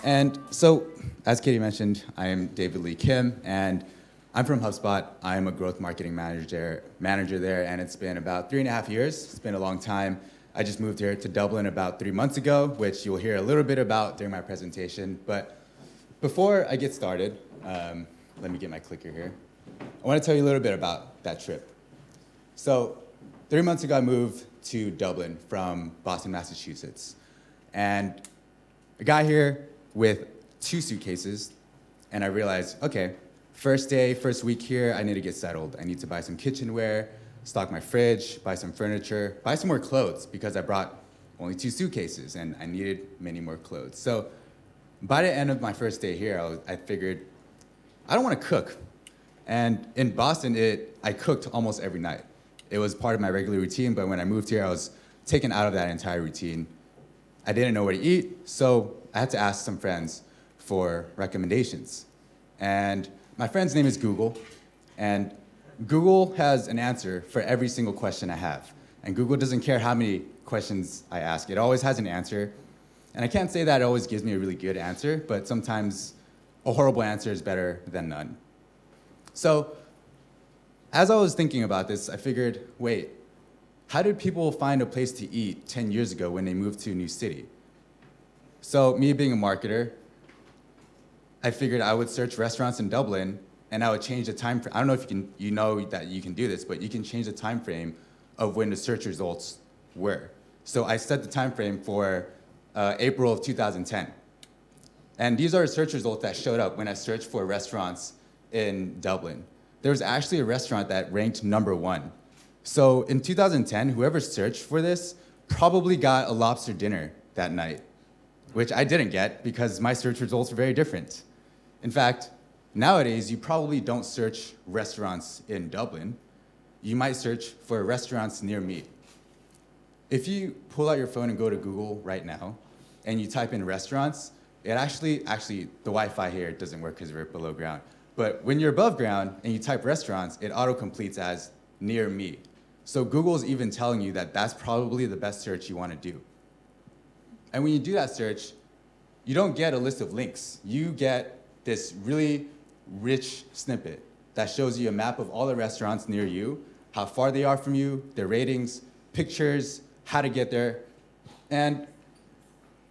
And so, as Katie mentioned, I am David Lee Kim, and I'm from Hubspot. I'm a growth marketing manager there, and it's been about 3.5 years. It's been a long time. I just moved here to Dublin about 3 months ago, which you'll hear a little bit about during my presentation. But before I get started, let me get my clicker here. I want to tell you a little bit about that trip. So 3 months ago, I moved to Dublin from Boston, Massachusetts. And I got here with 2 suitcases, and I realized, okay, first day, first week here, I need to get settled. I need to buy some kitchenware, stock my fridge, buy some furniture, buy some more clothes, because I brought only 2 suitcases, and I needed many more clothes. So by the end of my first day here, I figured, I don't want to cook. And in Boston, I cooked almost every night. It was part of my regular routine, but when I moved here, I was taken out of that entire routine. I didn't know where to eat, so I had to ask some friends for recommendations. And my friend's name is Google, and Google has an answer for every single question I have. And Google doesn't care how many questions I ask, it always has an answer. And I can't say that it always gives me a really good answer, but sometimes a horrible answer is better than none. So, as I was thinking about this, I figured, wait, how did people find a place to eat 10 years ago when they moved to a new city? So me being a marketer, I figured I would search restaurants in Dublin and I would change the time frame. I don't know if you know that you can do this, but you can change the time frame of when the search results were. So I set the time frame for April of 2010. And these are the search results that showed up when I searched for restaurants in Dublin. There was actually a restaurant that ranked #1. So in 2010, whoever searched for this probably got a lobster dinner that night, which I didn't get because my search results were very different. In fact, nowadays, you probably don't search restaurants in Dublin. You might search for restaurants near me. If you pull out your phone and go to Google right now, and you type in restaurants, it actually, the Wi-Fi here doesn't work because we're below ground. But when you're above ground and you type restaurants, it auto-completes as near me. So Google's even telling you that that's probably the best search you want to do. And when you do that search, you don't get a list of links. You get this really rich snippet that shows you a map of all the restaurants near you, how far they are from you, their ratings, pictures, how to get there. And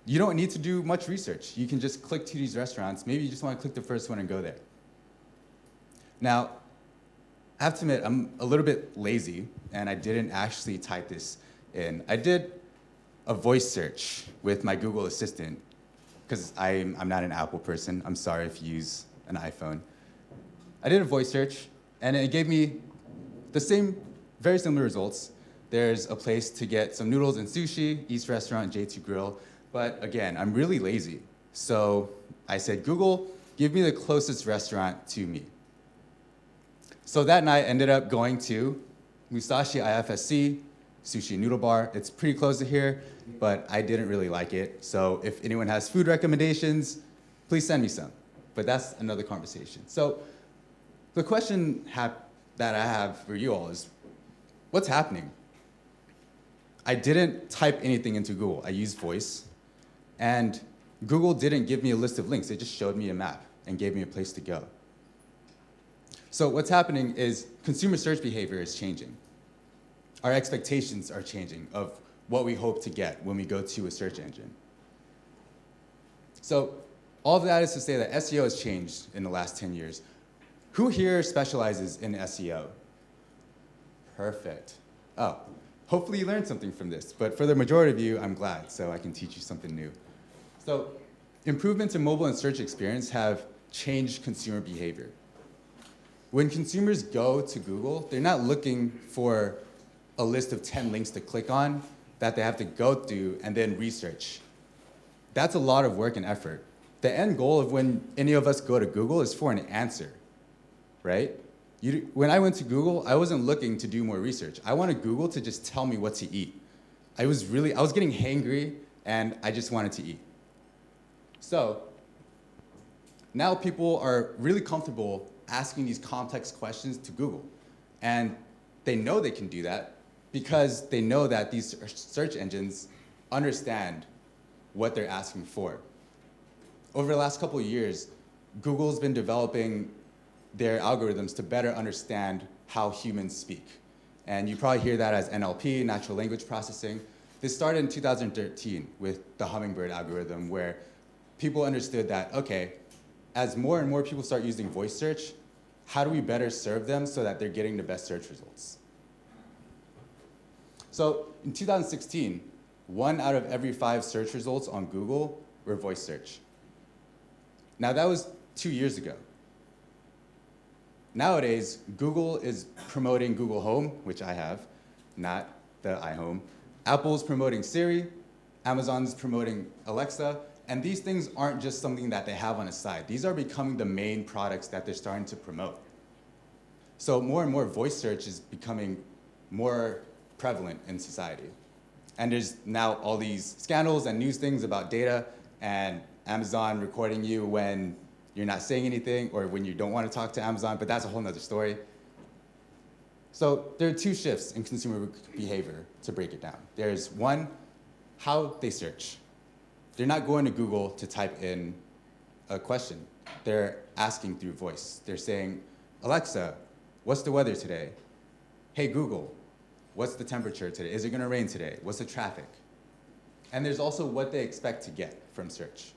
you don't need to do much research. You can just click to these restaurants. Maybe you just want to click the first one and go there. Now, I have to admit, I'm a little bit lazy, and I didn't actually type this in. I did a voice search with my Google Assistant, because I'm not an Apple person. I'm sorry if you use an iPhone. I did a voice search, and it gave me the same, very similar results. There's a place to get some noodles and sushi, East Restaurant, J2 Grill. But again, I'm really lazy. So I said, Google, give me the closest restaurant to me. So that night, I ended up going to Musashi IFSC, Sushi Noodle Bar. It's pretty close to here, but I didn't really like it. So if anyone has food recommendations, please send me some. But that's another conversation. So the question that I have for you all is, what's happening? I didn't type anything into Google. I used voice. And Google didn't give me a list of links. It just showed me a map and gave me a place to go. So what's happening is consumer search behavior is changing. Our expectations are changing of what we hope to get when we go to a search engine. So all of that is to say that SEO has changed in the last 10 years. Who here specializes in SEO? Perfect. Oh, hopefully you learned something from this. But for the majority of you, I'm glad, so I can teach you something new. So improvements in mobile and search experience have changed consumer behavior. When consumers go to Google, they're not looking for a list of 10 links to click on that they have to go through and then research. That's a lot of work and effort. The end goal of when any of us go to Google is for an answer, right? When I went to Google, I wasn't looking to do more research. I wanted Google to just tell me what to eat. I was getting hangry and I just wanted to eat. So now people are really comfortable asking these complex questions to Google. And they know they can do that because they know that these search engines understand what they're asking for. Over the last couple of years, Google's been developing their algorithms to better understand how humans speak. And you probably hear that as NLP, natural language processing. This started in 2013 with the Hummingbird algorithm, where people understood that, okay, as more and more people start using voice search, how do we better serve them so that they're getting the best search results? So in 2016, 1 out of every 5 search results on Google were voice search. Now that was 2 years ago. Nowadays, Google is promoting Google Home, which I have, not the iHome. Apple's promoting Siri, Amazon's promoting Alexa, and these things aren't just something that they have on the side. These are becoming the main products that they're starting to promote. So more and more voice search is becoming more prevalent in society. And there's now all these scandals and news things about data and Amazon recording you when you're not saying anything or when you don't want to talk to Amazon, but that's a whole nother story. So there are 2 shifts in consumer behavior to break it down. There's one, how they search. They're not going to Google to type in a question. They're asking through voice. They're saying, Alexa, what's the weather today? Hey, Google, what's the temperature today? Is it going to rain today? What's the traffic? And there's also what they expect to get from search.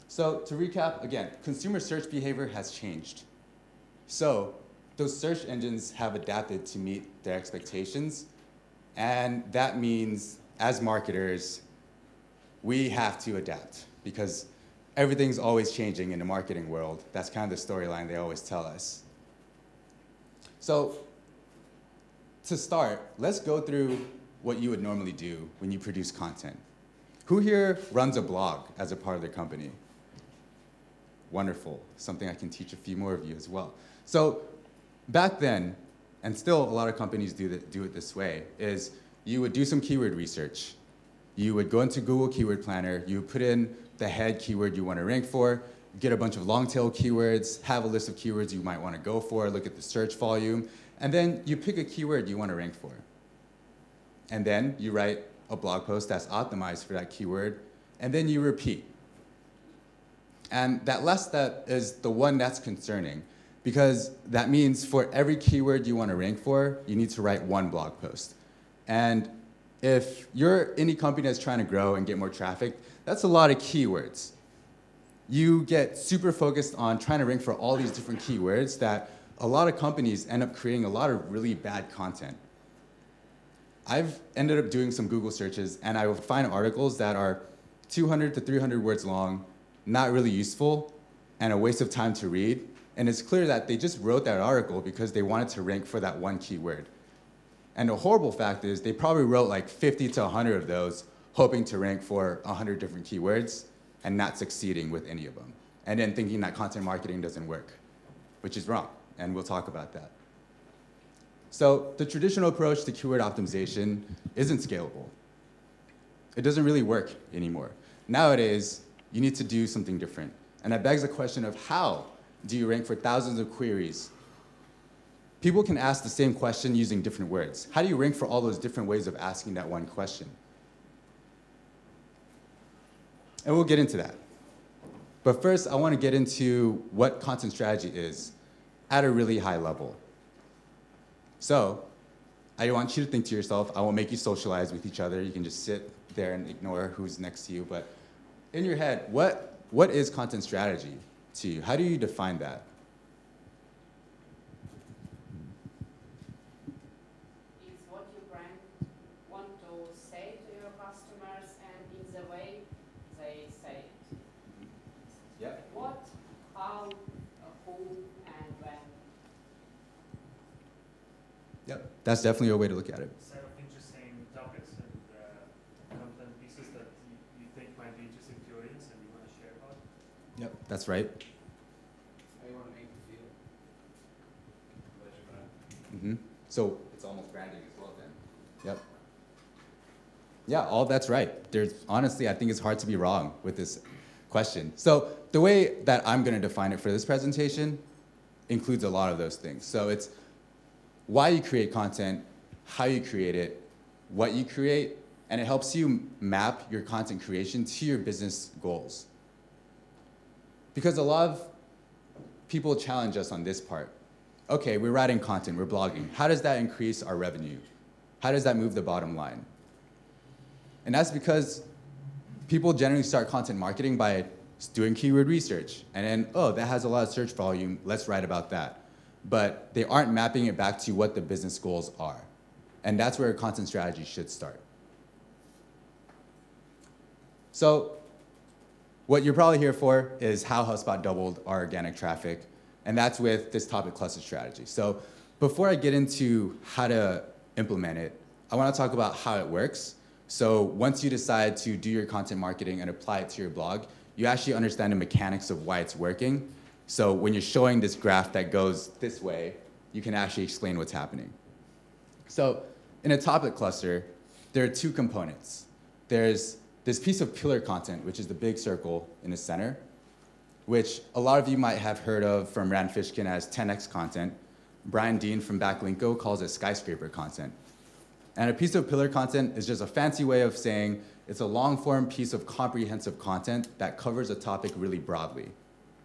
So to recap, again, consumer search behavior has changed. So those search engines have adapted to meet their expectations. And that means, as marketers, we have to adapt because everything's always changing in the marketing world. That's kind of the storyline they always tell us. So to start, let's go through what you would normally do when you produce content. Who here runs a blog as a part of their company? Wonderful, something I can teach a few more of you as well. So back then, and still a lot of companies do it this way, is you would do some keyword research. You would go into Google Keyword Planner, you would put in the head keyword you want to rank for, get a bunch of long tail keywords, have a list of keywords you might want to go for, look at the search volume, and then you pick a keyword you want to rank for. And then you write a blog post that's optimized for that keyword, and then you repeat. And that last step is the one that's concerning, because that means for every keyword you want to rank for, you need to write 1 blog post. And if you're any company that's trying to grow and get more traffic, that's a lot of keywords. You get super focused on trying to rank for all these different keywords that a lot of companies end up creating a lot of really bad content. I've ended up doing some Google searches, and I will find articles that are 200 to 300 words long, not really useful, and a waste of time to read. And it's clear that they just wrote that article because they wanted to rank for that 1 keyword. And the horrible fact is they probably wrote like 50 to 100 of those, hoping to rank for 100 different keywords and not succeeding with any of them. And then thinking that content marketing doesn't work, which is wrong, and we'll talk about that. So the traditional approach to keyword optimization isn't scalable. It doesn't really work anymore. Nowadays, you need to do something different. And that begs the question of how do you rank for thousands of queries? People can ask the same question using different words. How do you rank for all those different ways of asking that one question? And we'll get into that. But first, I want to get into what content strategy is at a really high level. So I want you to think to yourself, I won't make you socialize with each other. You can just sit there and ignore who's next to you. But in your head, what is content strategy to you? How do you define that? It's what your brand want to say to your customers and in the way they say it. Yep. What, how, who, and when. Yep, that's definitely a way to look at it. Set of interesting topics and content pieces that you think might be interesting to your audience and you want to share about. Yep, that's right. How you want to make it feel? About your brand. So it's almost branding as well then. Yep. Yeah, all that's right. There's honestly, I think it's hard to be wrong with this question. So the way that I'm going to define it for this presentation includes a lot of those things. So it's why you create content, how you create it, what you create, and it helps you map your content creation to your business goals. Because a lot of people challenge us on this part. Okay, we're writing content, we're blogging. How does that increase our revenue? How does that move the bottom line? And that's because people generally start content marketing by doing keyword research. And then, oh, that has a lot of search volume, let's write about that. But they aren't mapping it back to what the business goals are. And that's where a content strategy should start. So what you're probably here for is how Hubspot doubled our organic traffic, and that's with this topic cluster strategy. So before I get into how to implement it, I want to talk about how it works. So once you decide to do your content marketing and apply it to your blog, you actually understand the mechanics of why it's working. So when you're showing this graph that goes this way, you can actually explain what's happening. So in a topic cluster, there are two components. There's this piece of pillar content, which is the big circle in the center, which a lot of you might have heard of from Rand Fishkin as 10x content. Brian Dean from Backlinko calls it skyscraper content. And a piece of pillar content is just a fancy way of saying it's a long-form piece of comprehensive content that covers a topic really broadly.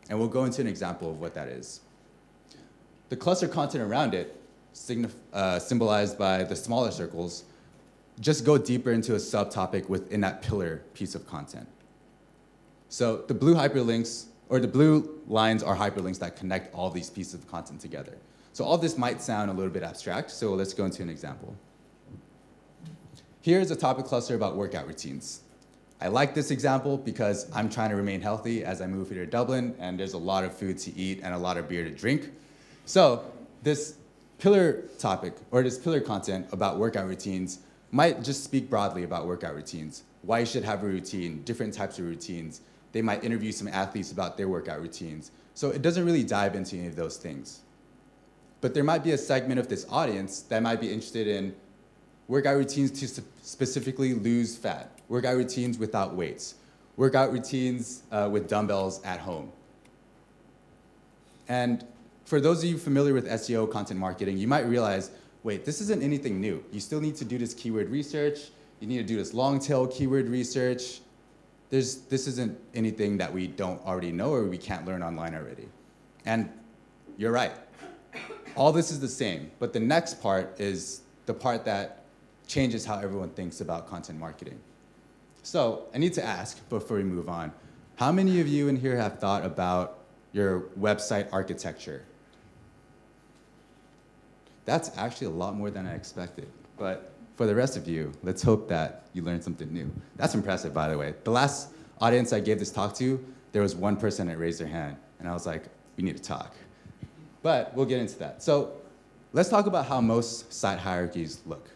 And we'll go into an example of what that is. The cluster content around it, symbolized by the smaller circles, just go deeper into a subtopic within that pillar piece of content. So the blue hyperlinks, or the blue lines are hyperlinks that connect all these pieces of content together. So all this might sound a little bit abstract, so let's go into an example. Here's a topic cluster about workout routines. I like this example because I'm trying to remain healthy as I move here to Dublin, and there's a lot of food to eat and a lot of beer to drink. So this pillar topic, or this pillar content about workout routines, might just speak broadly about workout routines, why you should have a routine, different types of routines. They might interview some athletes about their workout routines. So it doesn't really dive into any of those things. But there might be a segment of this audience that might be interested in workout routines to specifically lose fat, workout routines without weights, workout routines with dumbbells at home. And for those of you familiar with SEO content marketing, you might realize, wait, this isn't anything new. You still need to do this keyword research. You need to do this long tail keyword research. This isn't anything that we don't already know or we can't learn online already. And you're right. All this is the same, but the next part is the part that changes how everyone thinks about content marketing. So I need to ask before we move on, how many of you in here have thought about your website architecture? That's actually a lot more than I expected. But for the rest of you, let's hope that you learned something new. That's impressive, by the way. The last audience I gave this talk to, there was one person that raised their hand, and I was like, we need to talk. But we'll get into that. So let's talk about how most site hierarchies look.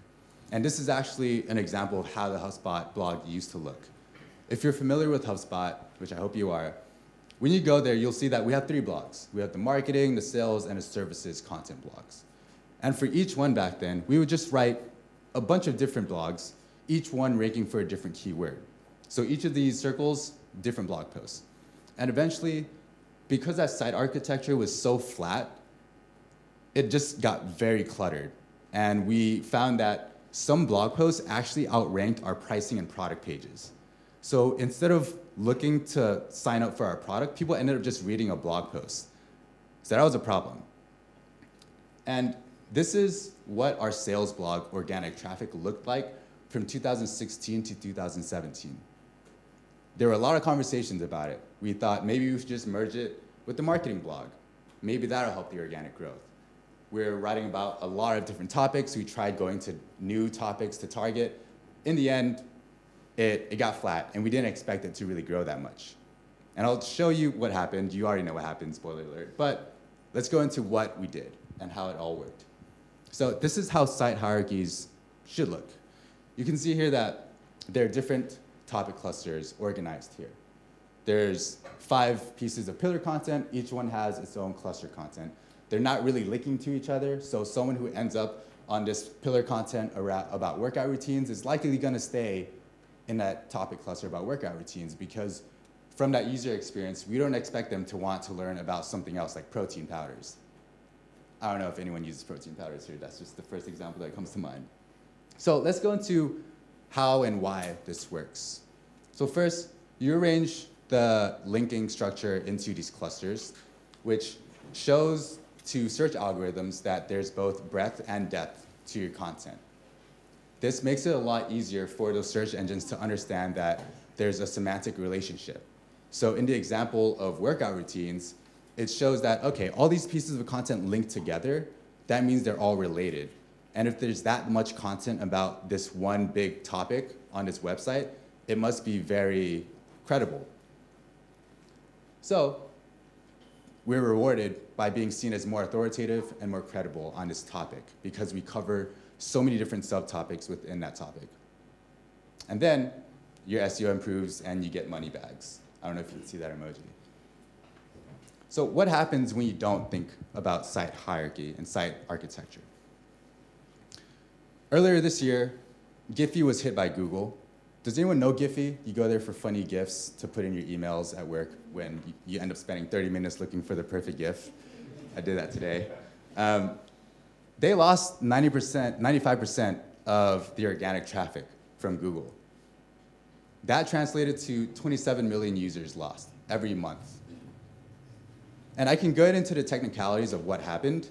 And this is actually an example of how the Hubspot blog used to look. If you're familiar with Hubspot, which I hope you are, when you go there, you'll see that we have 3 blogs. We have the marketing, the sales, and the services content blogs. And for each one back then, we would just write a bunch of different blogs, each one ranking for a different keyword. So each of these circles, different blog posts. And eventually, because that site architecture was so flat, it just got very cluttered. And we found that some blog posts actually outranked our pricing and product pages. So instead of looking to sign up for our product, people ended up just reading a blog post. So that was a problem. And this is what our sales blog organic traffic looked like from 2016 to 2017. There were a lot of conversations about it. We thought maybe we should just merge it with the marketing blog. Maybe that'll help the organic growth. We're writing about a lot of different topics. We tried going to new topics to target. In the end, it got flat, and we didn't expect it to really grow that much. And I'll show you what happened. You already know what happened, spoiler alert. But let's go into what we did and how it all worked. So this is how site hierarchies should look. You can see here that there are different topic clusters organized here. There's 5 pieces of pillar content. Each one has its own cluster content. They're not really linking to each other, so someone who ends up on this pillar content about workout routines is likely going to stay in that topic cluster about workout routines, because from that user experience, we don't expect them to want to learn about something else like protein powders. I don't know if anyone uses protein powders here. That's just the first example that comes to mind. So let's go into how and why this works. So first, you arrange the linking structure into these clusters, which shows to search algorithms that there's both breadth and depth to your content. This makes it a lot easier for those search engines to understand that there's a semantic relationship. So in the example of workout routines, it shows that, okay, all these pieces of content linked together, that means they're all related. And if there's that much content about this one big topic on this website, it must be very credible. So we're rewarded by being seen as more authoritative and more credible on this topic because we cover so many different subtopics within that topic. And then your SEO improves and you get money bags. I don't know if you can see that emoji. So what happens when you don't think about site hierarchy and site architecture? Earlier this year, Giphy was hit by Google. Does anyone know Giphy? You go there for funny GIFs to put in your emails at work when you end up spending 30 minutes looking for the perfect GIF. I did that today. They lost 90%, 95% of the organic traffic from Google. That translated to 27 million users lost every month. And I can go into the technicalities of what happened,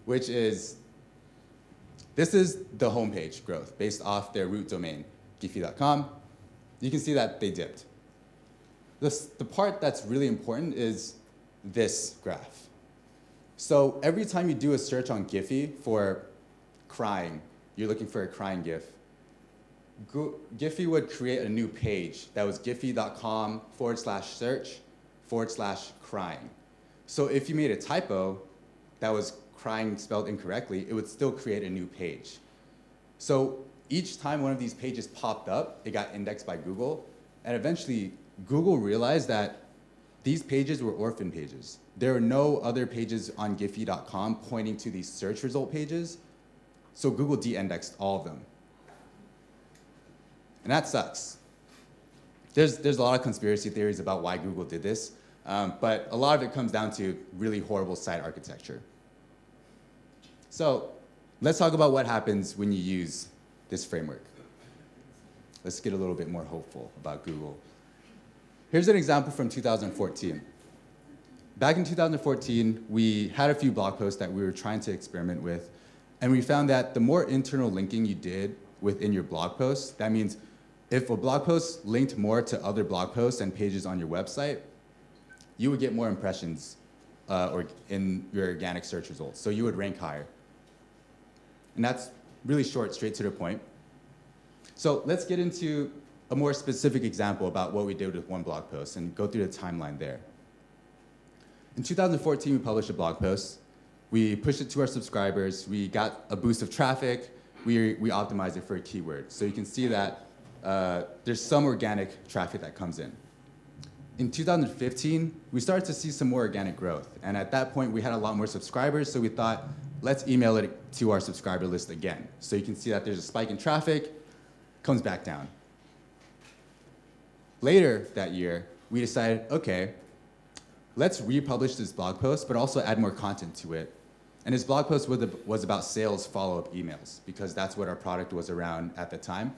which is, this is the homepage growth based off their root domain, giphy.com. You can see that they dipped. The part that's really important is this graph. So every time you do a search on Giphy for crying, you're looking for a crying GIF, Giphy would create a new page that was giphy.com/search/crying. So if you made a typo that was crying spelled incorrectly, it would still create a new page. So each time one of these pages popped up, it got indexed by Google, and eventually Google realized that these pages were orphan pages. There are no other pages on giphy.com pointing to these search result pages, so Google de-indexed all of them. And that sucks. There's a lot of conspiracy theories about why Google did this, but a lot of it comes down to really horrible site architecture. So let's talk about what happens when you use this framework. Let's get a little bit more hopeful about Google. Here's an example from 2014. Back in 2014, we had a few blog posts that we were trying to experiment with, and we found that the more internal linking you did within your blog posts, that means if a blog post linked more to other blog posts and pages on your website, you would get more impressions or in your organic search results, so you would rank higher. And that's really short, straight to the point. So let's get into a more specific example about what we did with one blog post and go through the timeline there. In 2014, we published a blog post. We pushed it to our subscribers. We got a boost of traffic. We optimized it for a keyword. So you can see that there's some organic traffic that comes in. In 2015, we started to see some more organic growth. And at that point, we had a lot more subscribers, so we thought, let's email it to our subscriber list again. So you can see that there's a spike in traffic, comes back down. Later that year, we decided, okay, let's republish this blog post, but also add more content to it. And this blog post was about sales follow-up emails, because that's what our product was around at the time.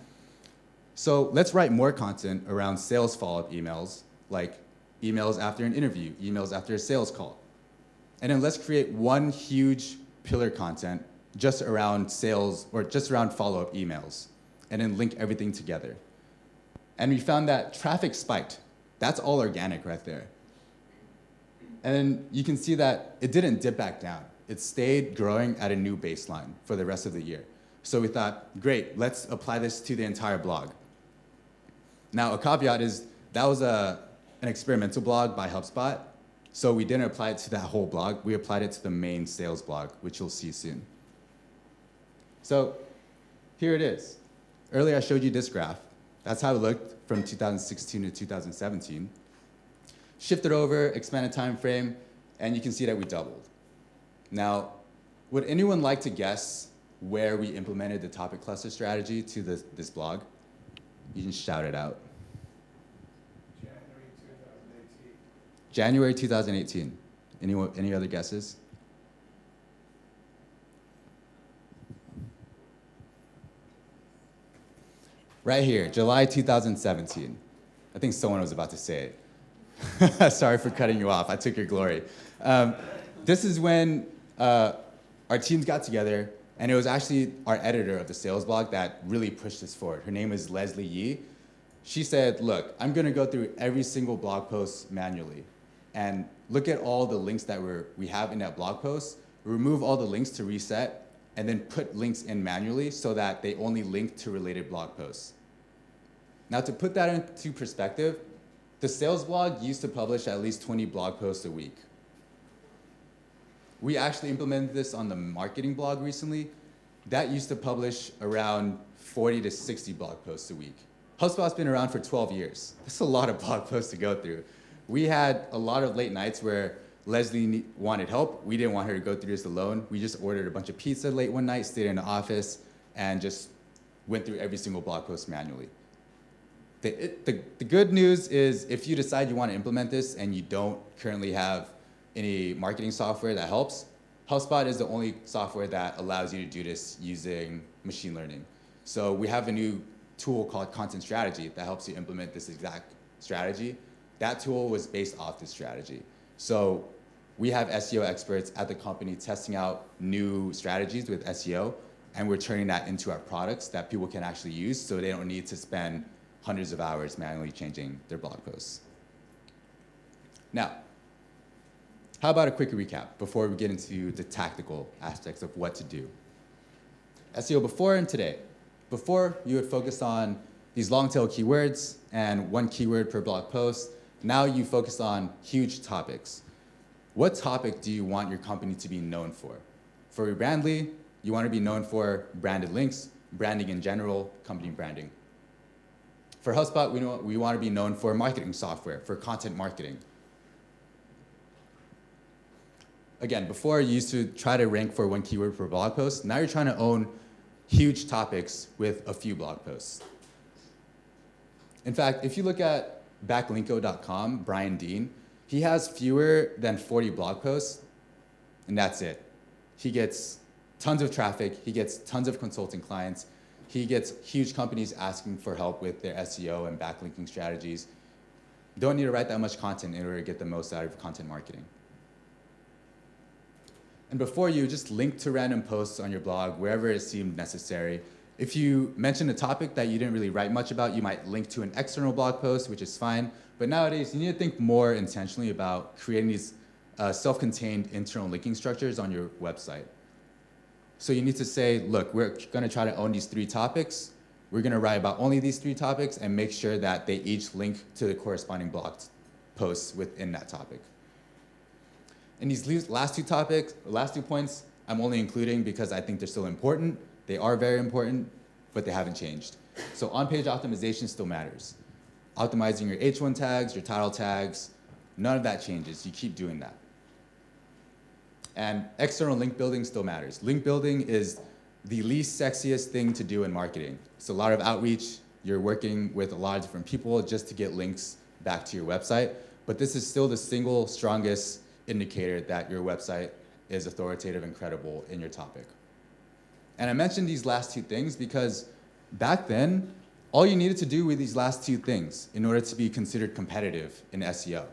So let's write more content around sales follow-up emails, like emails after an interview, emails after a sales call. And then let's create one huge pillar content just around sales or just around follow-up emails, and then link everything together. And we found that traffic spiked. That's all organic right there. And then you can see that it didn't dip back down. It stayed growing at a new baseline for the rest of the year. So we thought, great, let's apply this to the entire blog. Now, a caveat is that was an experimental blog by Hubspot, so we didn't apply it to that whole blog. We applied it to the main sales blog, which you'll see soon. So here it is. Earlier, I showed you this graph. That's how it looked from 2016 to 2017. Shifted over, expanded time frame, and you can see that we doubled. Now, would anyone like to guess where we implemented the topic cluster strategy to this blog? You can shout it out. January 2018. Any other guesses? Right here, July 2017. I think someone was about to say it. Sorry for cutting you off. I took your glory. This is when our teams got together, and it was actually our editor of the sales blog that really pushed this forward. Her name is Leslie Yee. She said, look, I'm going to go through every single blog post manually and look at all the links that we have in that blog post, remove all the links to reset, and then put links in manually so that they only link to related blog posts. Now, to put that into perspective, the sales blog used to publish at least 20 blog posts a week. We actually implemented this on the marketing blog recently. That used to publish around 40 to 60 blog posts a week. HubSpot's been around for 12 years. That's a lot of blog posts to go through. We had a lot of late nights where Leslie wanted help. We didn't want her to go through this alone. We just ordered a bunch of pizza late one night, stayed in the office, and just went through every single blog post manually. The good news is if you decide you want to implement this and you don't currently have any marketing software that helps, HubSpot is the only software that allows you to do this using machine learning. So we have a new tool called Content Strategy that helps you implement this exact strategy. That tool was based off this strategy. So we have SEO experts at the company testing out new strategies with SEO, and we're turning that into our products that people can actually use so they don't need to spend hundreds of hours manually changing their blog posts. Now, how about a quick recap before we get into the tactical aspects of what to do? SEO before and today. Before, you would focus on these long-tail keywords and one keyword per blog post. Now you focus on huge topics. What topic do you want your company to be known for? For Rebrandly, you want to be known for branded links, branding in general, company branding. For HubSpot, we want to be known for marketing software, for content marketing. Again, before you used to try to rank for one keyword per blog post. Now you're trying to own huge topics with a few blog posts. In fact, if you look at backlinko.com, Brian Dean, he has fewer than 40 blog posts, and that's it. He gets tons of traffic. He gets tons of consulting clients. He gets huge companies asking for help with their SEO and backlinking strategies. Don't need to write that much content in order to get the most out of content marketing. And before you just link to random posts on your blog wherever it seemed necessary. If you mention a topic that you didn't really write much about, you might link to an external blog post, which is fine. But nowadays, you need to think more intentionally about creating these self-contained internal linking structures on your website. So you need to say, look, we're going to try to own these 3 topics. We're going to write about only these 3 topics and make sure that they each link to the corresponding blog posts within that topic. And these last 2 points, I'm only including because I think they're still important. They are very important, but they haven't changed. So on-page optimization still matters. Optimizing your H1 tags, your title tags, none of that changes. You keep doing that. And external link building still matters. Link building is the least sexiest thing to do in marketing. It's a lot of outreach. You're working with a lot of different people just to get links back to your website. But this is still the single strongest indicator that your website is authoritative and credible in your topic. And I mentioned these last 2 things because back then, all you needed to do with these last 2 things in order to be considered competitive in SEO.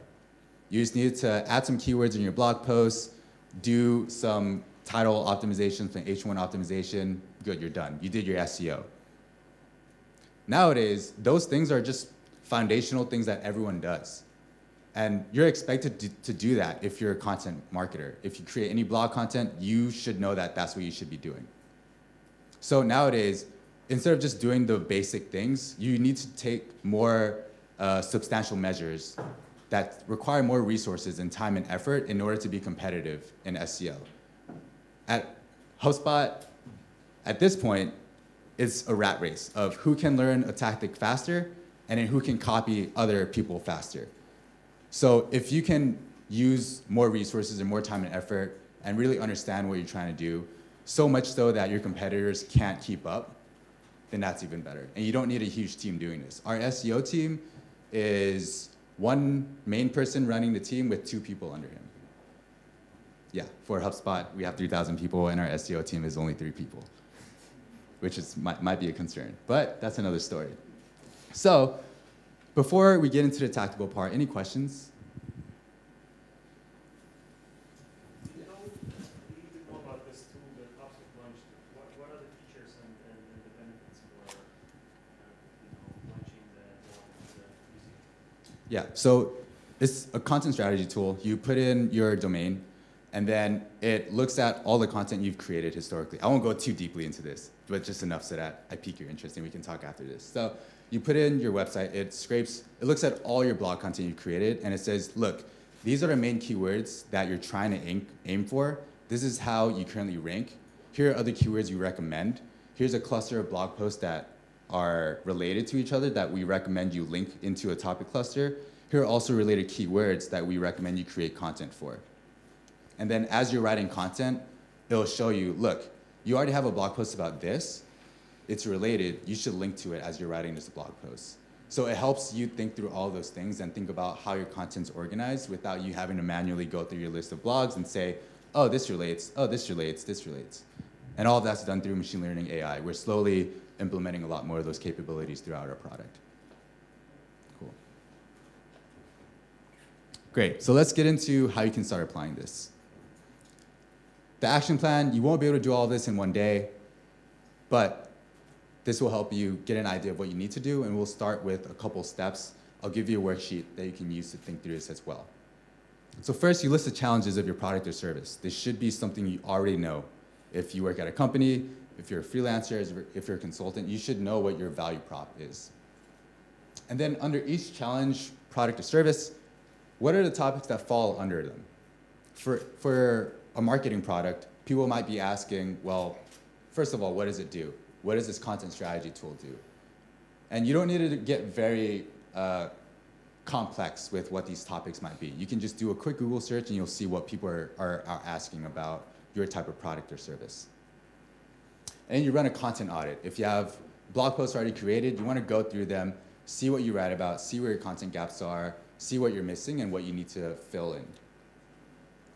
You just needed to add some keywords in your blog posts, do some title optimization, some H1 optimization, good, you're done. You did your SEO. Nowadays, those things are just foundational things that everyone does. And you're expected to do that if you're a content marketer. If you create any blog content, you should know that that's what you should be doing. So nowadays, instead of just doing the basic things, you need to take more substantial measures that require more resources and time and effort in order to be competitive in SEO. At HubSpot, at this point, it's a rat race of who can learn a tactic faster and then who can copy other people faster. So if you can use more resources and more time and effort and really understand what you're trying to do, so much so that your competitors can't keep up, then that's even better. And you don't need a huge team doing this. Our SEO team is one main person running the team with 2 people under him. Yeah, for HubSpot, we have 3,000 people, and our SEO team is only 3 people, which might be a concern, but that's another story. So, before we get into the tactical part, any questions? Do you know a little bit more about this tool that HubSpot launched? What are the features and the benefits for launching the using it? Yeah, so it's a content strategy tool. You put in your domain, and then it looks at all the content you've created historically. I won't go too deeply into this, but just enough so that I pique your interest and we can talk after this. So you put in your website, it looks at all your blog content you've created, and it says, look, these are the main keywords that you're trying to aim for. This is how you currently rank. Here are other keywords you recommend. Here's a cluster of blog posts that are related to each other that we recommend you link into a topic cluster. Here are also related keywords that we recommend you create content for. And then as you're writing content, it'll show you, look, you already have a blog post about this. It's related. You should link to it as you're writing this blog post. So it helps you think through all those things and think about how your content's organized without you having to manually go through your list of blogs and say, oh, this relates, oh, this relates, this relates. And all of that's done through machine learning AI. We're slowly implementing a lot more of those capabilities throughout our product. Cool. Great, so let's get into how you can start applying this. The action plan, you won't be able to do all this in one day, but this will help you get an idea of what you need to do, and we'll start with a couple steps. I'll give you a worksheet that you can use to think through this as well. So first, you list the challenges of your product or service. This should be something you already know. If you work at a company, if you're a freelancer, if you're a consultant, you should know what your value prop is. And then under each challenge, product or service, what are the topics that fall under them? For a marketing product, people might be asking, well, first of all, what does it do? What does this content strategy tool do? And you don't need to get very complex with what these topics might be. You can just do a quick Google search and you'll see what people are asking about your type of product or service. And you run a content audit. If you have blog posts already created, you want to go through them, see what you write about, see where your content gaps are, see what you're missing and what you need to fill in.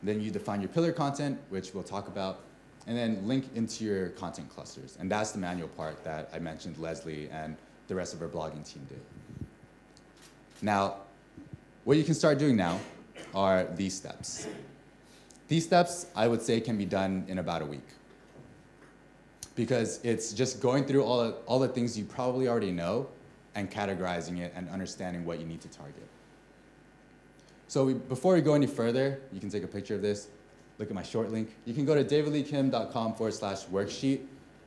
Then you define your pillar content, which we'll talk about, and then link into your content clusters. And that's the manual part that I mentioned Leslie and the rest of our blogging team did. Now, what you can start doing now are these steps. These steps, I would say, can be done in about a week, because it's just going through all the things you probably already know and categorizing it and understanding what you need to target. So before we go any further, you can take a picture of this, look at my short link. You can go to davidleekim.com/worksheet,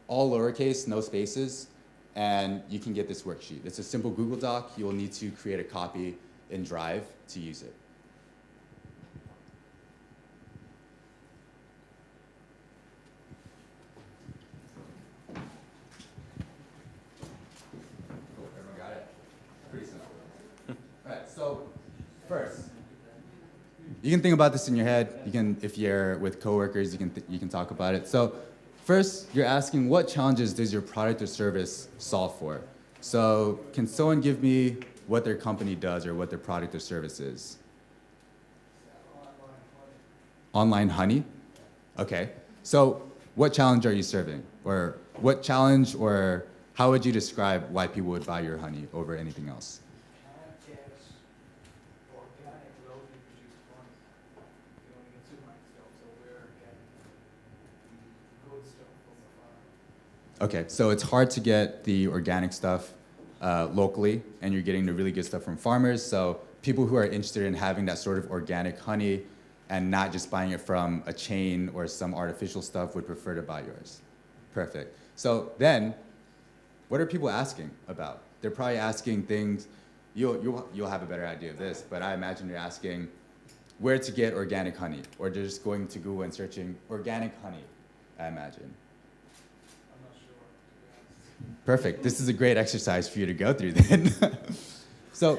all lowercase, no spaces, and you can get this worksheet. It's a simple Google Doc. You'll need to create a copy in Drive to use it. Cool, everyone got it? Pretty simple. All right, so first, you can think about this in your head. You can, if you're with coworkers, you can talk about it. So first, you're asking, what challenges does your product or service solve for? So can someone give me what their company does or what their product or service is? Online honey? Okay. So what challenge are you serving? Or what challenge, or how would you describe why people would buy your honey over anything else? Okay, so it's hard to get the organic stuff locally, and you're getting the really good stuff from farmers. So people who are interested in having that sort of organic honey and not just buying it from a chain or some artificial stuff would prefer to buy yours. Perfect. So then, what are people asking about? They're probably asking things, you'll have a better idea of this, but I imagine you're asking where to get organic honey, or they're just going to Google and searching organic honey, I imagine. Perfect. This is a great exercise for you to go through then. So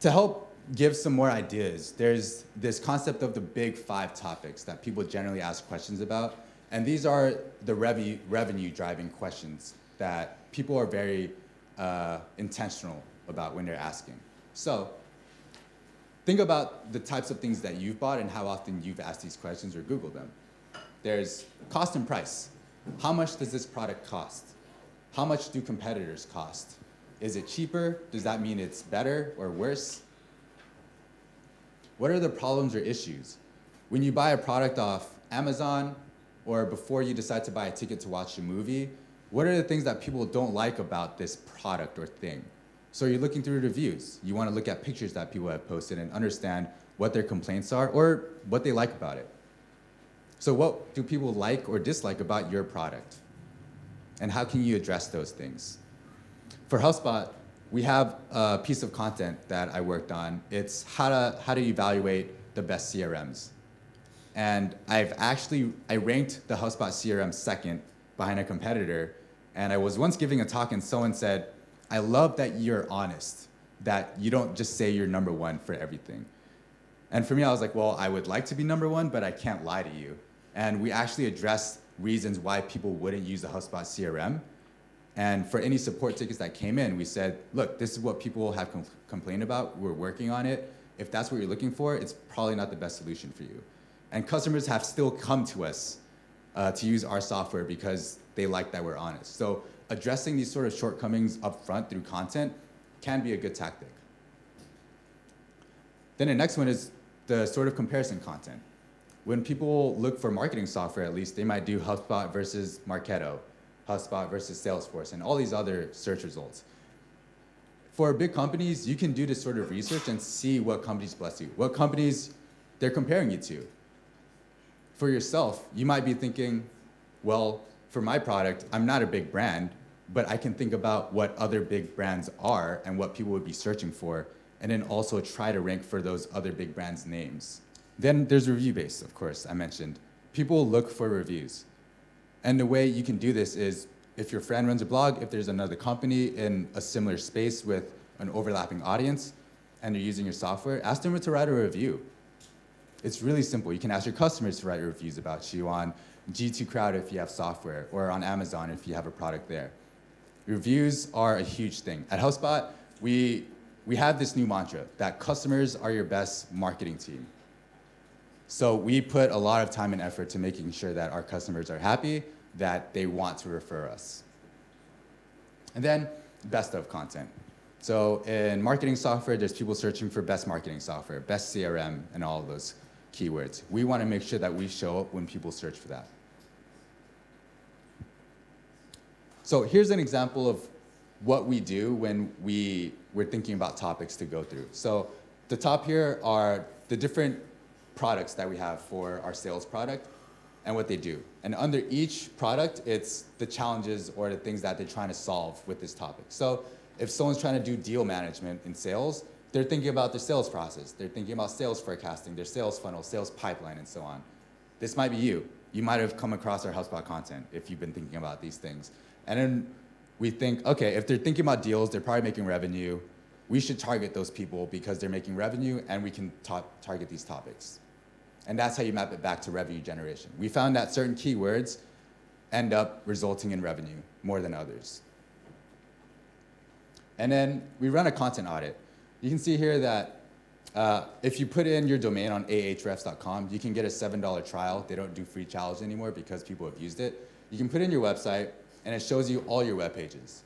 to help give some more ideas, there's this concept of the big 5 topics that people generally ask questions about. And these are the revenue driving questions that people are very intentional about when they're asking. So think about the types of things that you've bought and how often you've asked these questions or Googled them. There's cost and price. How much does this product cost? How much do competitors cost? Is it cheaper? Does that mean it's better or worse? What are the problems or issues? When you buy a product off Amazon or before you decide to buy a ticket to watch a movie, what are the things that people don't like about this product or thing? So you're looking through reviews. You want to look at pictures that people have posted and understand what their complaints are or what they like about it. So what do people like or dislike about your product? And how can you address those things? For Hubspot, we have a piece of content that I worked on. It's how to evaluate the best CRMs. And I ranked the Hubspot CRM second behind a competitor. And I was once giving a talk and someone said, I love that you're honest, that you don't just say you're number one for everything. And for me, I was like, well, I would like to be number one, but I can't lie to you. And we actually addressed reasons why people wouldn't use the Hubspot CRM. And for any support tickets that came in, we said, look, this is what people have complained about. We're working on it. If that's what you're looking for, it's probably not the best solution for you. And customers have still come to us to use our software because they like that we're honest. So addressing these sort of shortcomings up front through content can be a good tactic. Then the next one is the sort of comparison content. When people look for marketing software, at least, they might do HubSpot versus Marketo, HubSpot versus Salesforce, and all these other search results. For big companies, you can do this sort of research and see what companies bless you, what companies they're comparing you to. For yourself, you might be thinking, well, for my product, I'm not a big brand, but I can think about what other big brands are and what people would be searching for, and then also try to rank for those other big brands' names. Then there's review-based, of course, I mentioned. People look for reviews. And the way you can do this is if your friend runs a blog, if there's another company in a similar space with an overlapping audience, and they're using your software, ask them to write a review. It's really simple. You can ask your customers to write reviews about you on G2 Crowd if you have software, or on Amazon if you have a product there. Reviews are a huge thing. At HubSpot, we have this new mantra that customers are your best marketing team. So we put a lot of time and effort to making sure that our customers are happy, that they want to refer us. And then best of content. So in marketing software, there's people searching for best marketing software, best CRM, and all of those keywords. We want to make sure that we show up when people search for that. So here's an example of what we do when we're thinking about topics to go through. So the top here are the different products that we have for our sales product and what they do. And under each product, it's the challenges or the things that they're trying to solve with this topic. So if someone's trying to do deal management in sales, they're thinking about their sales process. They're thinking about sales forecasting, their sales funnel, sales pipeline, and so on. This might be you. You might have come across our HubSpot content if you've been thinking about these things. And then we think, okay, if they're thinking about deals, they're probably making revenue. We should target those people because they're making revenue and we can target these topics. And that's how you map it back to revenue generation. We found that certain keywords end up resulting in revenue more than others. And then we run a content audit. You can see here that if you put in your domain on ahrefs.com, you can get a $7 trial. They don't do free trials anymore because people have used it. You can put in your website, and it shows you all your web pages.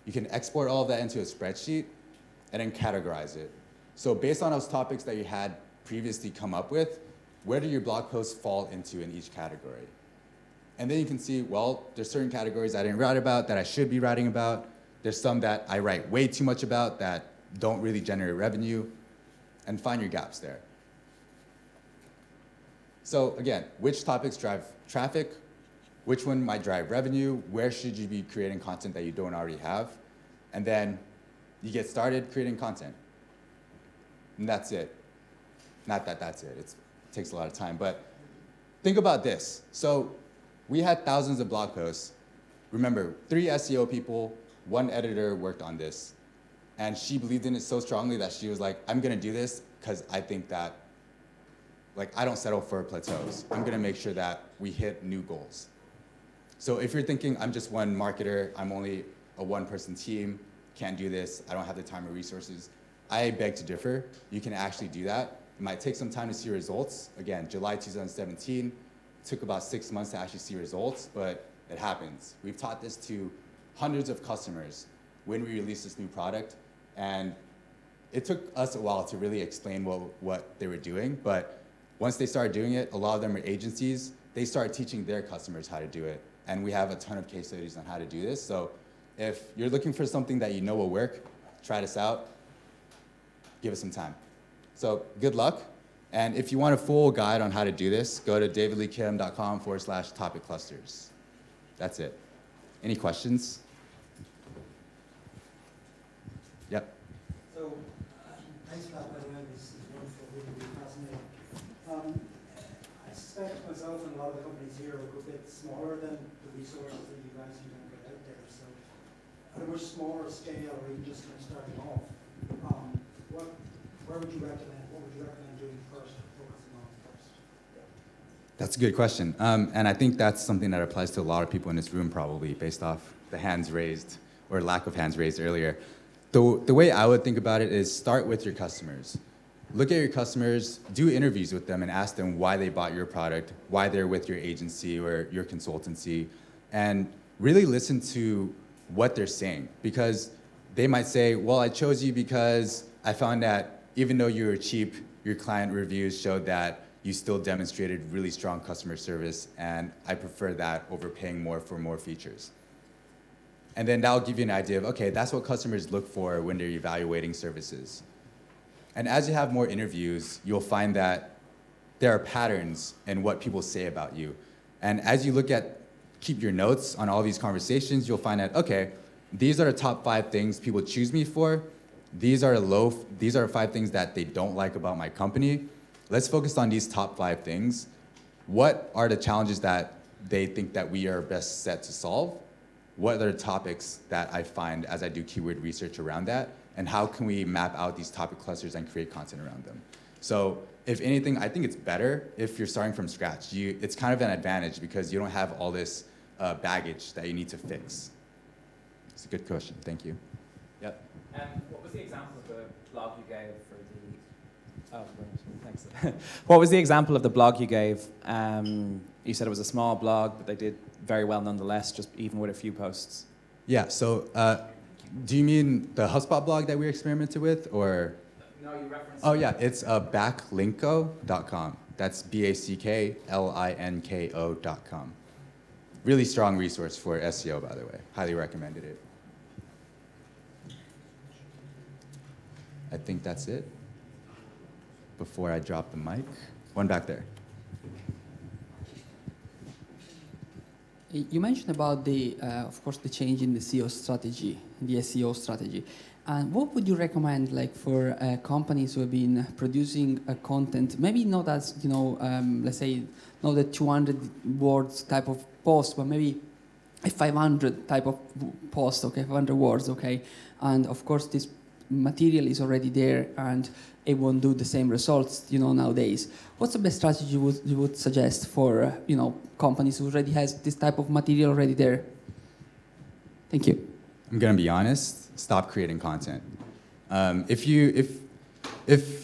You can export all of that into a spreadsheet and then categorize it. So based on those topics that you had previously come up with, where do your blog posts fall into in each category? And then you can see, well, there's certain categories I didn't write about that I should be writing about. There's some that I write way too much about that don't really generate revenue, and find your gaps there. So again, which topics drive traffic? Which one might drive revenue? Where should you be creating content that you don't already have? And then you get started creating content. And that's it. Not that that's it. It takes a lot of time. But think about this. So we had thousands of blog posts. Remember, 3 SEO people, 1 editor worked on this. And she believed in it so strongly that she was like, I'm going to do this because I think that, like, I don't settle for plateaus. I'm going to make sure that we hit new goals. So if you're thinking, I'm just one marketer, I'm only a one-person team, can't do this, I don't have the time or resources, I beg to differ. You can actually do that. It might take some time to see results. Again, July 2017, took about 6 months to actually see results, but it happens. We've taught this to hundreds of customers when we released this new product, and it took us a while to really explain what they were doing, but once they started doing it, a lot of them are agencies, they started teaching their customers how to do it. And we have a ton of case studies on how to do this. So if you're looking for something that you know will work, try this out, give it some time. So good luck. And if you want a full guide on how to do this, go to davidleekim.com/topic clusters. That's it. Any questions? Yep. So, thanks for that, by the way. This is wonderful, really, really fascinating. I suspect myself and a lot of the companies here are a good bit smaller than the resources that you guys seem to put out there. So, at a much smaller scale, or even just kind of starting off, where would you recommend? What would you recommend doing first, focusing on first? That's a good question. And I think that's something that applies to a lot of people in this room probably based off the hands raised or lack of hands raised earlier. The way I would think about it is start with your customers. Look at your customers, do interviews with them and ask them why they bought your product, why they're with your agency or your consultancy, and really listen to what they're saying. Because they might say, well, I chose you because I found that even though you were cheap, your client reviews showed that you still demonstrated really strong customer service, and I prefer that over paying more for more features. And then that'll give you an idea of, okay, that's what customers look for when they're evaluating services. And as you have more interviews, you'll find that there are patterns in what people say about you. And as you keep your notes on all these conversations, you'll find that, okay, these are the top 5 things people choose me for. These are 5 things that they don't like about my company. Let's focus on these top 5 things. What are the challenges that they think that we are best set to solve? What are the topics that I find as I do keyword research around that? And how can we map out these topic clusters and create content around them? So if anything, I think it's better if you're starting from scratch. It's kind of an advantage because you don't have all this baggage that you need to fix. It's a good question. Thank you. Yep. What was the example of the blog you gave for the... Oh, thanks. What was the example of the blog you gave? You said it was a small blog, but they did very well nonetheless, just even with a few posts. Yeah, so do you mean the Hubspot blog that we experimented with, or? No, you referenced... Oh yeah, it's backlinko.com. That's backlinko.com. Really strong resource for SEO, by the way. Highly recommended it. I think that's it. Before I drop the mic. One back there. You mentioned about of course, the change in the SEO strategy, the SEO strategy. And what would you recommend, like, for companies who have been producing content, maybe not as, let's say, not a 200 words type of post, but maybe a 500 type of post, okay, 500 words, okay? And of course, this material is already there, and it won't do the same results, nowadays. What's the best strategy you would suggest for, companies who already has this type of material already there? Thank you. I'm gonna be honest. Stop creating content. If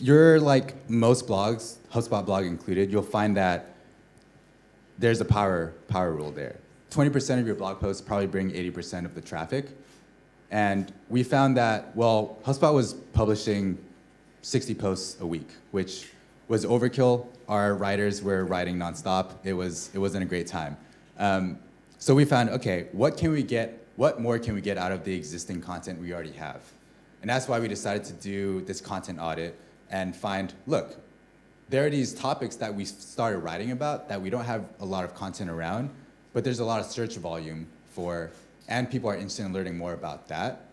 you're like most blogs, HubSpot blog included, you'll find that there's a power rule there. 20% of your blog posts probably bring 80% of the traffic. And we found that, well, HubSpot was publishing 60 posts a week, which was overkill. Our writers were writing nonstop. It wasn't a great time. So we found, okay, what more can we get out of the existing content we already have? And that's why we decided to do this content audit and find, look, there are these topics that we started writing about that we don't have a lot of content around, but there's a lot of search volume for, and people are interested in learning more about that.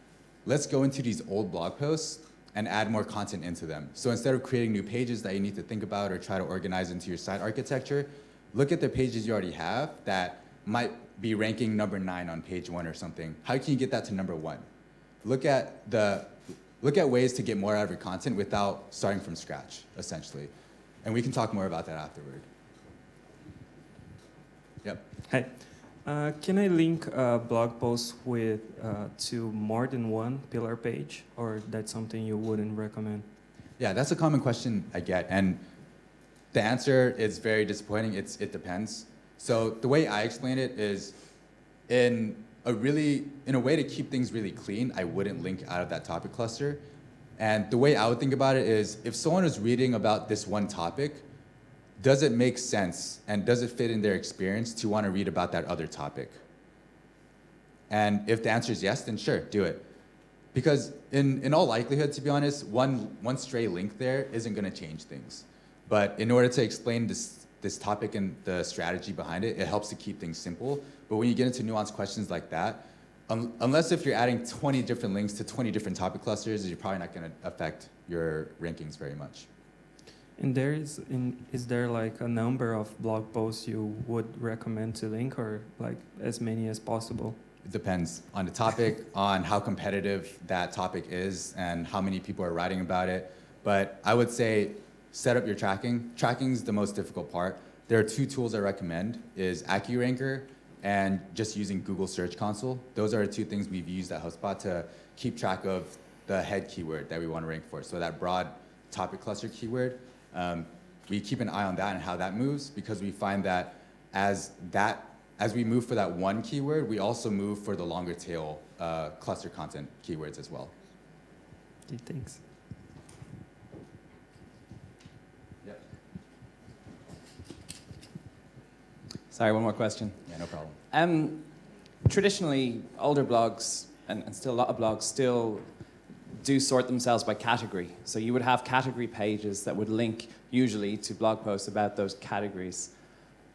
Let's go into these old blog posts and add more content into them. So instead of creating new pages that you need to think about or try to organize into your site architecture, look at the pages you already have that might be ranking number 9 on page 1 or something. How can you get that to number 1? Look at ways to get more out of your content without starting from scratch, essentially. And we can talk more about that afterward. Yep. Hey. Can I link a blog post with to more than one pillar page, or that's something you wouldn't recommend? Yeah, that's a common question I get, and the answer is very disappointing. It depends. So the way I explain it is, in a way to keep things really clean, I wouldn't link out of that topic cluster. And the way I would think about it is, if someone is reading about this one topic, does it make sense and does it fit in their experience to want to read about that other topic? And if the answer is yes, then sure, do it. Because in all likelihood, to be honest, one stray link there isn't going to change things. But in order to explain this topic and the strategy behind it, it helps to keep things simple. But when you get into nuanced questions like that, unless if you're adding 20 different links to 20 different topic clusters, you're probably not going to affect your rankings very much. And is there like a number of blog posts you would recommend to link, or like as many as possible? It depends on the topic, on how competitive that topic is, and how many people are writing about it. But I would say set up your tracking. Tracking is the most difficult part. There are two tools I recommend, is AccuRanker and just using Google Search Console. Those are the two things we've used at Hubspot to keep track of the head keyword that we want to rank for. So that broad topic cluster keyword, we keep an eye on that and how that moves, because we find that as we move for that one keyword, we also move for the longer tail cluster content keywords as well. Okay, thanks. Yep. Sorry, one more question. Yeah, no problem. Traditionally, older blogs, and still a lot of blogs, still do sort themselves by category. So you would have category pages that would link usually to blog posts about those categories.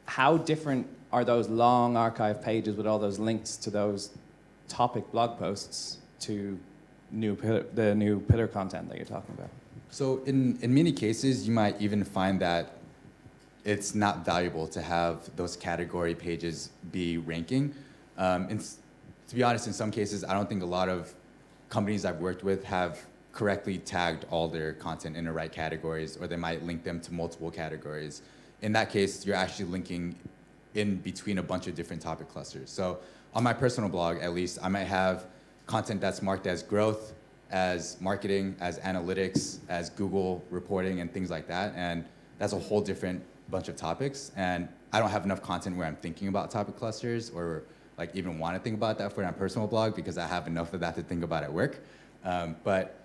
How different are those long archive pages with all those links to those topic blog posts to the new pillar content that you're talking about? So in many cases, you might even find that it's not valuable to have those category pages be ranking. To be honest, in some cases, I don't think a lot of companies I've worked with have correctly tagged all their content in the right categories, or they might link them to multiple categories. In that case, you're actually linking in between a bunch of different topic clusters. So on my personal blog, at least, I might have content that's marked as growth, as marketing, as analytics, as Google reporting, and things like that. And that's a whole different bunch of topics. And I don't have enough content where I'm thinking about topic clusters or like even want to think about that for my personal blog, because I have enough of that to think about at work. But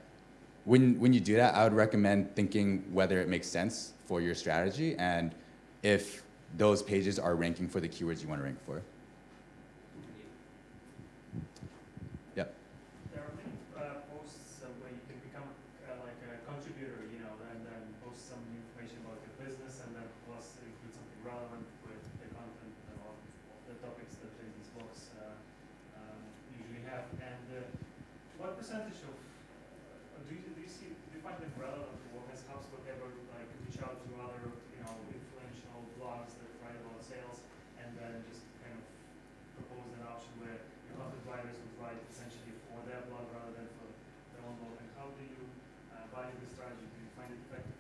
when you do that, I would recommend thinking whether it makes sense for your strategy and if those pages are ranking for the keywords you want to rank for. Yep. There are many posts where you can become like a contributor, you know, and then post some new information about your business, and then plus include something relevant with the content or the topics that these blogs usually have. And what percentage of do you find them relevant, or has HubSpot ever like reach out to other, you know, influential blogs that write about sales, and then just kind of propose an option where your content writers would write essentially for their blog rather than for their own blog? And how do you value this strategy? Do you find it effective?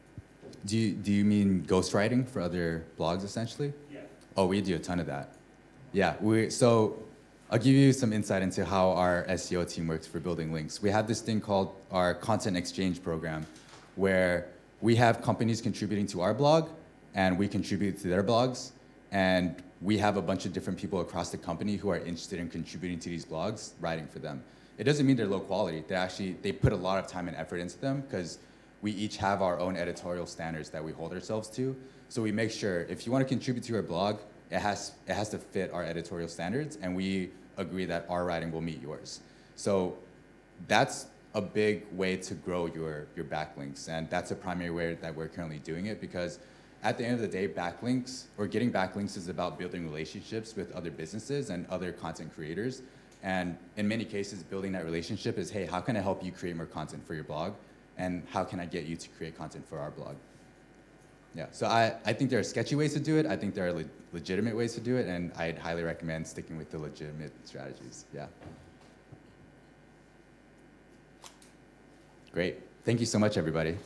Do you mean ghostwriting for other blogs, essentially? Yeah. Oh, we do a ton of that. Yeah, so I'll give you some insight into how our SEO team works for building links. We have this thing called our content exchange program, where we have companies contributing to our blog, and we contribute to their blogs, and we have a bunch of different people across the company who are interested in contributing to these blogs, writing for them. It doesn't mean they're low quality. They put a lot of time and effort into them, because we each have our own editorial standards that we hold ourselves to. So we make sure if you want to contribute to our blog, it has to fit our editorial standards, and we agree that our writing will meet yours. So that's a big way to grow your backlinks, and that's a primary way that we're currently doing it, because at the end of the day, backlinks, or getting backlinks, is about building relationships with other businesses and other content creators. And in many cases, building that relationship is, hey, how can I help you create more content for your blog? And how can I get you to create content for our blog? Yeah, so I think there are sketchy ways to do it. I think there are legitimate ways to do it, and I'd highly recommend sticking with the legitimate strategies. Yeah. Great. Thank you so much, everybody.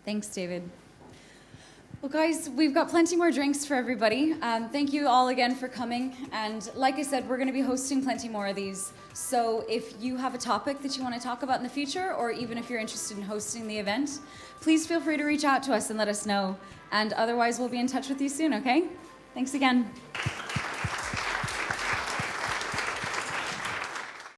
Thanks, David. Well, guys, we've got plenty more drinks for everybody. Thank you all again for coming. And like I said, we're going to be hosting plenty more of these. So if you have a topic that you want to talk about in the future, or even if you're interested in hosting the event, please feel free to reach out to us and let us know. And otherwise, we'll be in touch with you soon, okay? Thanks again.